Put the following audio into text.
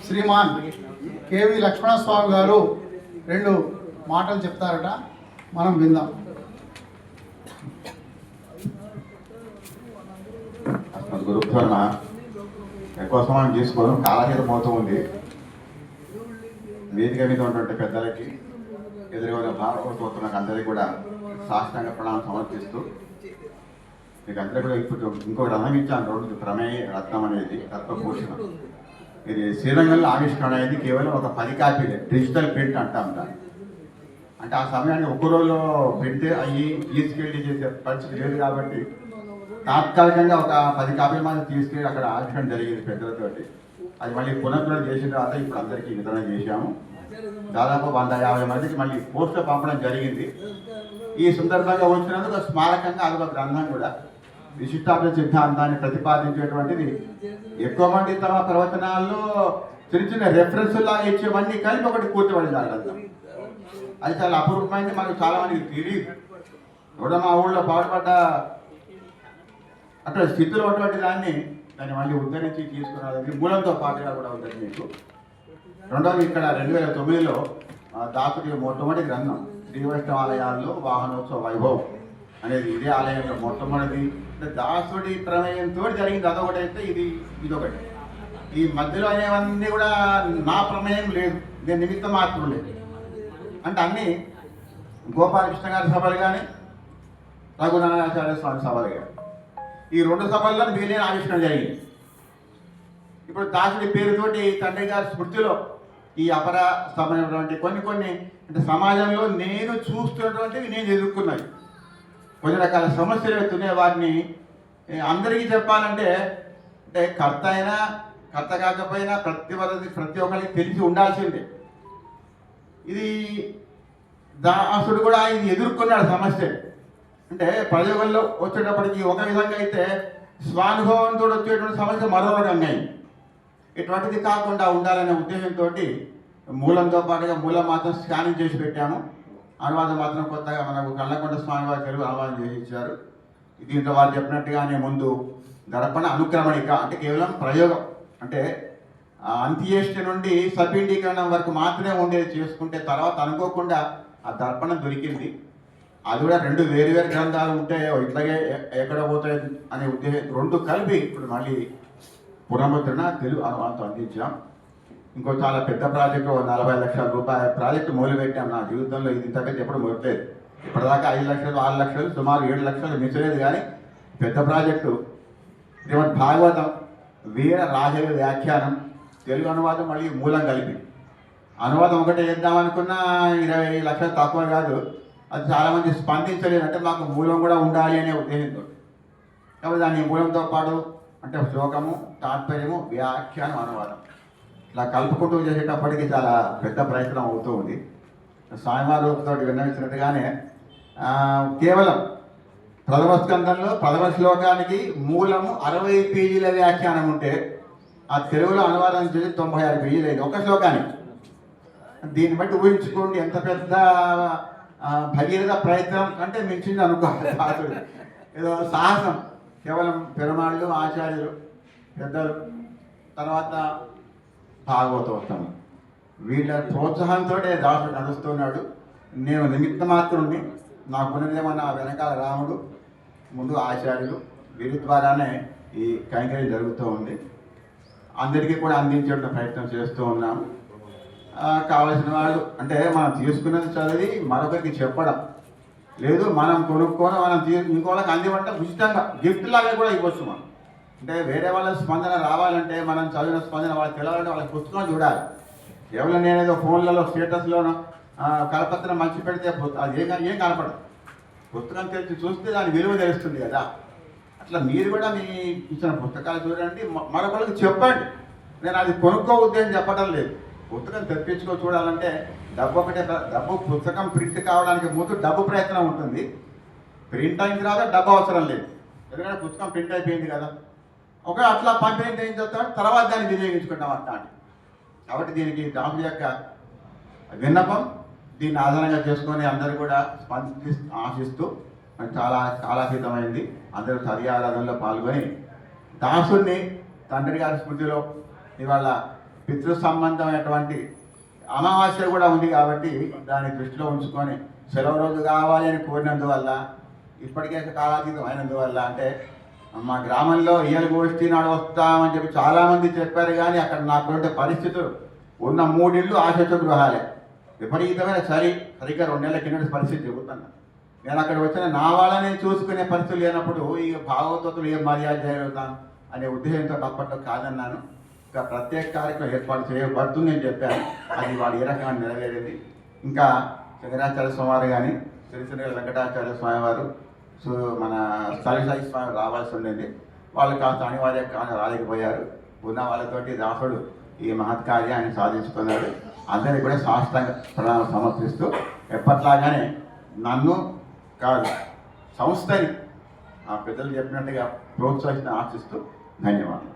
Shriman KV Lakshmana Swamy గారు 2 మాటలు చెప్తారట, మనం విందాం. గురుత్వరణ ఎక్కువ సమయం తీసుకోవడం కాలహీతం అవుతూ ఉంది. వేదిక మీద ఉన్నటువంటి పెద్దలకి, ఎదురుగా భారతోతున్న అందరికీ కూడా సాష్టాంగ ప్రణామం సమర్పిస్తూ, మీకు అందరికీ కూడా ఇప్పుడు ఇంకో రథం ఇచ్చాను. 2 ప్రమేయ రత్నం అనేది తత్వభూషణం. ఇది శ్రీరంగంలో ఆవిష్కరణ అయింది. కేవలం ఒక 10 కాపీలే, డిజిటల్ ప్రింట్ అంటాం దాన్ని. అంటే ఆ సమయానికి ఒక్క రోజులో ప్రింట్ అయ్యి తీసుకెళ్ళి చేసే పరిస్థితి లేదు కాబట్టి తాత్కాలికంగా ఒక 10 కాపీల మాత్రం తీసుకెళ్ళి అక్కడ ఆవిష్కరణ జరిగింది పెద్దలతోటి. అది మళ్ళీ పునరుద్ధరణ చేసిన తర్వాత ఇప్పుడు అందరికీ వితరణ చేశాము. దాదాపు 150 మందికి మళ్ళీ పోస్టులు పంపడం జరిగింది. ఈ సందర్భంగా వచ్చినందుకు స్మారకంగా అదొక గ్రంథం కూడా విశిష్టార్థ సిద్ధాంతాన్ని ప్రతిపాదించేటువంటిది. ఎక్కువ మంది తమ ప్రవచనాల్లో చిన్న చిన్న రెఫరెన్స్ లాగా ఇచ్చేవన్నీ కలిపి ఒకటి కూర్చోబడింది ఆ గ్రంథం. అది చాలా అపూర్వమైంది, మనకు చాలా మందికి తెలియదు. కూడా మా ఊళ్ళో పాటుపడ్డ అక్కడ స్థితిలో ఉన్నటువంటి దాన్ని మళ్ళీ ఉద్ధరించి తీసుకురావడానికి మూలంతో పాటుగా కూడా ఉంటుంది మీకు. రెండవది, ఇక్కడ 2009లో దాసుడి మొట్టమొదటి గ్రంథం శ్రీవైష్ణవ ఆలయాల్లో వాహనోత్సవ వైభవం అనేది ఇదే ఆలయంలో మొట్టమొదటి దాసుడి ప్రమేయంతో జరిగింది. అదొకటైతే ఇదొకటి. ఈ మధ్యలో అనేవన్నీ కూడా నా ప్రమేయం లేదు, నేను నిమిత్తం మాత్రం లేదు. అంటే అన్నీ గోపాలకృష్ణ గారి సభలు కానీ, రఘునారాయణాచార్య స్వామి సభలు కానీ, ఈ 2 సభల్లో మిగిలిన ఆవిష్కరణ జరిగింది. ఇప్పుడు దాసుడి పేరుతోటి తండ్రి గారి స్మృతిలో ఈ అపర సమైనటువంటి కొన్ని అంటే సమాజంలో నేను చూస్తున్నటువంటివి, నేను ఎదుర్కొన్నవి కొన్ని రకాల సమస్యలు ఎత్తున్నాయి. వాటిని అందరికీ చెప్పాలంటే అంటే కర్త అయినా కర్త కాకపోయినా ప్రతి ఒక్కరికి తెలిసి ఉండాల్సిందే. ఇది దాసుడు కూడా ఇది ఎదుర్కొన్నాడు సమస్య. అంటే ప్రయోగంలో వచ్చేటప్పటికి ఒక విధంగా అయితే స్వానుభవంతో వచ్చేటువంటి సమస్య మరో రకంగా అయింది. ఇటువంటిది కాకుండా ఉండాలనే ఉద్దేశంతో మూలంతో పాటుగా మూలం మాత్రం స్కానింగ్ చేసి పెట్టాము. అనువాదం మాత్రం కొత్తగా మనకు కళ్ళకొండ స్వామి వారి తెలుగు అనువాదం చేసి ఇచ్చారు. దీంట్లో వారు చెప్పినట్టుగానే ముందు దర్పణ అనుక్రమణిక అంటే కేవలం ప్రయోగం, అంటే అంత్యేష్టి నుండి సపిండీకరణం వరకు మాత్రమే ఉండేది చేసుకుంటే తర్వాత అనుకోకుండా ఆ దర్పణం దొరికింది. అది కూడా 2 వేరు గ్రంథాలు ఉంటే ఇట్లాగే ఎక్కడ పోతాయి అనే ఉద్దేశం 2 కలిపి ఇప్పుడు మళ్ళీ పునర్ముద్రణ తెలుగు అనువాదంతో అందించాం. ఇంకో చాలా పెద్ద ప్రాజెక్టు, 40 లక్షల రూపాయల ప్రాజెక్టు మొదలుపెట్టాం. నా జీవితంలో ఇది ఇంతకంటే ఎప్పుడు మొదలలేదు. ఇప్పటిదాకా 5 లక్షలు 6 లక్షలు సుమారు 7 లక్షలు మించలేదు. కానీ పెద్ద ప్రాజెక్టు శ్రీమద్ భాగవతం వీర రాజల వ్యాఖ్యానం తెలుగు అనువాదం మళ్ళీ మూలం కలిపి అనువాదం ఒకటే చేద్దామనుకున్నా 20 లక్షలు తక్కువ కాదు. అది చాలామంది స్పందించలేదు. అంటే మాకు మూలం కూడా ఉండాలి అనే ఉద్దేశంతో. కాబట్టి దాని మూలంతో పాటు అంటే శ్లోకము, తాత్పర్యము, వ్యాఖ్యానం, అనువాదం ఇలా కలుపుకుంటూ చేసేటప్పటికి చాలా పెద్ద ప్రయత్నం అవుతూ ఉంది. స్వామివారితో విన్నవించినట్టుగానే కేవలం ప్రథమ స్కందంలో ప్రథమ శ్లోకానికి మూలము 60 పేజీల వ్యాఖ్యానం ఉంటే ఆ తెలుగులో అనువాదం చేసి 96 పేజీలు అయింది ఒక శ్లోకానికి. దీన్ని బట్టి ఊహించుకోండి ఎంత పెద్ద భగీరథ ప్రయత్నం అంటే మించింది అనుకోవాలి. ఏదో సాహసం. కేవలం పెరుమాళ్ళు, ఆచార్యులు, పెద్దలు, తర్వాత భాగవతోత్తములు వీళ్ళ ప్రోత్సాహంతో దాసుడు నడుస్తున్నాడు. నేను నిమిత్త మాత్రుడిని. నాకున్నదేమన్నా వెనకాల రాముడు, ముందు ఆచార్యులు, వీరి ద్వారానే ఈ కైంకర్యం జరుగుతూ ఉంది. అందరికీ కూడా అందించే ప్రయత్నం చేస్తూ ఉన్నాము. కావలసిన వాళ్ళు అంటే మనం తీసుకున్నది చదివి మరొకరికి చెప్పడం లేదు, మనం కొనుక్కొని మనం ఇంకోళ్ళకి అందివంటే ఉచితంగా గిఫ్ట్ లాగా కూడా ఇవ్వచ్చు. మనం అంటే వేరే వాళ్ళ స్పందన రావాలంటే మనం చదివిన స్పందన వాళ్ళకి తెలవాలంటే వాళ్ళకి పుస్తకం చూడాలి. కేవలం నేనేదో ఫోన్లలో స్టేటస్లోనో కరపత్రం మంచి పెడితే అది ఏం కనపడదు. పుస్తకం తెరిచి చూస్తే దాని విలువ తెలుస్తుంది కదా. అట్లా మీరు కూడా మీ ఇచ్చిన పుస్తకాలు చూడండి, మరొకరికి చెప్పండి. నేను అది కొనుక్కోవద్దు అని చెప్పడం లేదు. పుస్తకం తెప్పించుకో చూడాలంటే డబ్బు పుస్తకం ప్రింట్ కావడానికి ముందు డబ్బు ప్రయత్నం ఉంటుంది. ప్రింట్ అయిన తర్వాత డబ్బు అవసరం లేదు, ఎందుకంటే పుస్తకం ప్రింట్ అయిపోయింది కదా. అట్లా పంపిణీ అయిన తర్వాత దాన్ని వినియోగించుకుంటాం అట్లా. కాబట్టి దీనికి దాని యొక్క విన్నపం, దీన్ని ఆధారంగా చేసుకొని అందరూ కూడా ఆశిస్తూ చాలా కాలాతీతమైంది. అందరూ సరి ఆరాధనలో పాల్గొని దాసుడిని తండ్రి గారి స్మృతిలో ఇవాళ పితృ సంబంధమైనటువంటి అమావాస్య కూడా ఉంది కాబట్టి దాన్ని దృష్టిలో ఉంచుకొని సెలవు రోజు కావాలి అని కోరినందువల్ల ఇప్పటికే కాలాతీతం అయినందువల్ల అంటే మా గ్రామంలో ఇయ్యల గోష్ఠి నాడు వస్తామని చెప్పి చాలామంది చెప్పారు, కానీ అక్కడ నాకున్న పరిస్థితులు ఉన్న 3 ఇళ్ళు ఆశిత గృహాలే. విపరీతమైన సరిగ్గా 2 నెలల కింద పరిస్థితి చెబుతున్నాను. నేను అక్కడ వచ్చిన నా వాళ్ళని చూసుకునే పరిస్థితులు లేనప్పుడు ఈ భాగవతులు ఏం మర్యాద చేయగలుగుతాను అనే ఉద్దేశంతో అప్పట్లో కాదన్నాను. ఇంకా ప్రత్యేక కార్యక్రమం ఏర్పాటు చేయబడుతుంది అని చెప్పాను. అది వాడు ఏ రకంగా నెరవేరింది. ఇంకా శంకరాచార్య స్వామి కానీ శ్రీశ్రీ వెంకటాచార్య స్వామి వారు మన స్థలసాయి స్వామి రావాల్సి ఉండేది. వాళ్ళు కాస్త అనివార్యంగా రాలేకపోయారు. ఉన్న వాళ్ళతోటి దాసుడు ఈ మహత్కార్యాన్ని సాధించుకున్నాడు. అందరికీ కూడా సాష్టాంగ ప్రణామాలు సమర్పిస్తూ ఎప్పట్లాగానే నన్ను కాదు సంస్థని ఆ పెద్దలు చెప్పినట్టుగా ప్రోత్సహించిన ఆశిస్తూ ధన్యవాదాలు.